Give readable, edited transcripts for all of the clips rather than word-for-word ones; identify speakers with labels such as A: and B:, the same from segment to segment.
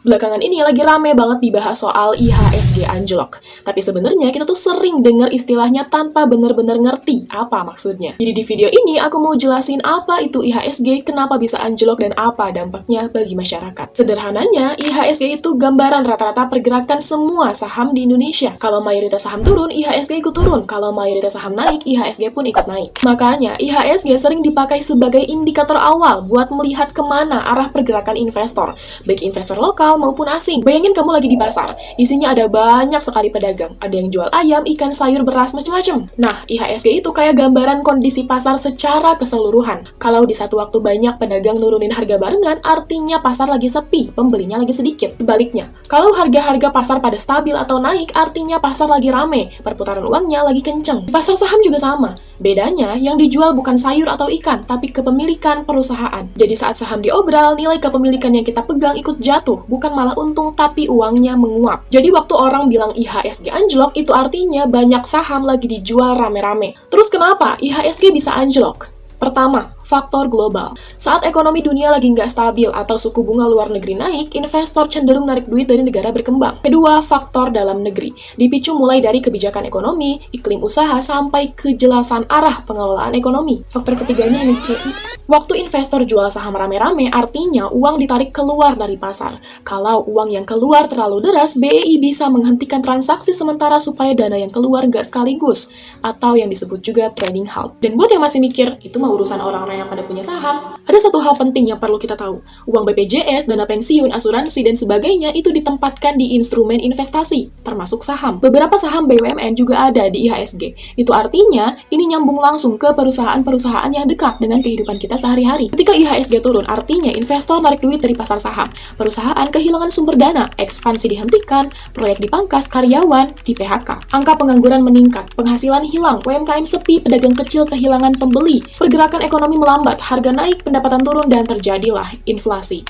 A: Belakangan ini lagi rame banget dibahas soal IHSG anjlok. Tapi sebenarnya kita tuh sering dengar istilahnya tanpa benar-benar ngerti apa maksudnya. Jadi di video ini aku mau jelasin apa itu IHSG, kenapa bisa anjlok dan apa dampaknya bagi masyarakat. Sederhananya, IHSG itu gambaran rata-rata pergerakan semua saham di Indonesia. Kalau mayoritas saham turun, IHSG ikut turun. Kalau mayoritas saham naik, IHSG pun ikut naik. Makanya, IHSG sering dipakai sebagai indikator awal buat melihat kemana arah pergerakan investor, baik investor lokal maupun asing. Bayangin kamu lagi di pasar, isinya ada banyak sekali pedagang. Ada yang jual ayam, ikan, sayur, beras, macam-macam. Nah, IHSG itu kayak gambaran kondisi pasar secara keseluruhan. Kalau di satu waktu banyak pedagang nurunin harga barengan, artinya pasar lagi sepi, pembelinya lagi sedikit. Sebaliknya, kalau harga-harga pasar pada stabil atau naik, artinya pasar lagi rame, perputaran uangnya lagi kenceng. Di pasar saham juga sama. Bedanya, yang dijual bukan sayur atau ikan, tapi kepemilikan perusahaan. Jadi saat saham diobral, nilai kepemilikan yang kita pegang ikut jatuh, bukan malah untung, tapi uangnya menguap. Jadi waktu orang bilang IHSG anjlok, itu artinya banyak saham lagi dijual rame-rame. Terus kenapa IHSG bisa anjlok? Pertama, faktor global. Saat ekonomi dunia lagi nggak stabil atau suku bunga luar negeri naik, investor cenderung narik duit dari negara berkembang. Kedua, faktor dalam negeri. Dipicu mulai dari kebijakan ekonomi, iklim usaha, sampai kejelasan arah pengelolaan ekonomi. Faktor ketiganya MSCI. Waktu investor jual saham rame-rame, artinya uang ditarik keluar dari pasar. Kalau uang yang keluar terlalu deras, BEI bisa menghentikan transaksi sementara supaya dana yang keluar nggak sekaligus, atau yang disebut juga trading halt. Dan buat yang masih mikir, itu mah urusan orang-orang yang pada punya saham, ada satu hal penting yang perlu kita tahu. Uang BPJS, dana pensiun, asuransi, dan sebagainya itu ditempatkan di instrumen investasi, termasuk saham. Beberapa saham BUMN juga ada di IHSG. Itu artinya, ini nyambung langsung ke perusahaan-perusahaan yang dekat dengan kehidupan kita sehari-hari. Ketika IHSG turun, artinya investor narik duit dari pasar saham. Perusahaan kehilangan sumber dana, ekspansi dihentikan, proyek dipangkas, karyawan di PHK. Angka pengangguran meningkat, penghasilan hilang, UMKM sepi, pedagang kecil kehilangan pembeli, pergerakan ekonomi melambat, harga naik, pendapatan turun, dan terjadilah inflasi.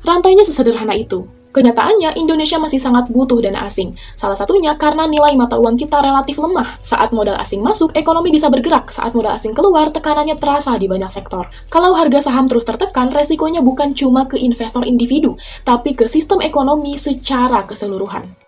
A: Rantainya sesederhana itu. Kenyataannya, Indonesia masih sangat butuh dana asing. Salah satunya karena nilai mata uang kita relatif lemah. Saat modal asing masuk, ekonomi bisa bergerak. Saat modal asing keluar, tekanannya terasa di banyak sektor. Kalau harga saham terus tertekan, resikonya bukan cuma ke investor individu, tapi ke sistem ekonomi secara keseluruhan.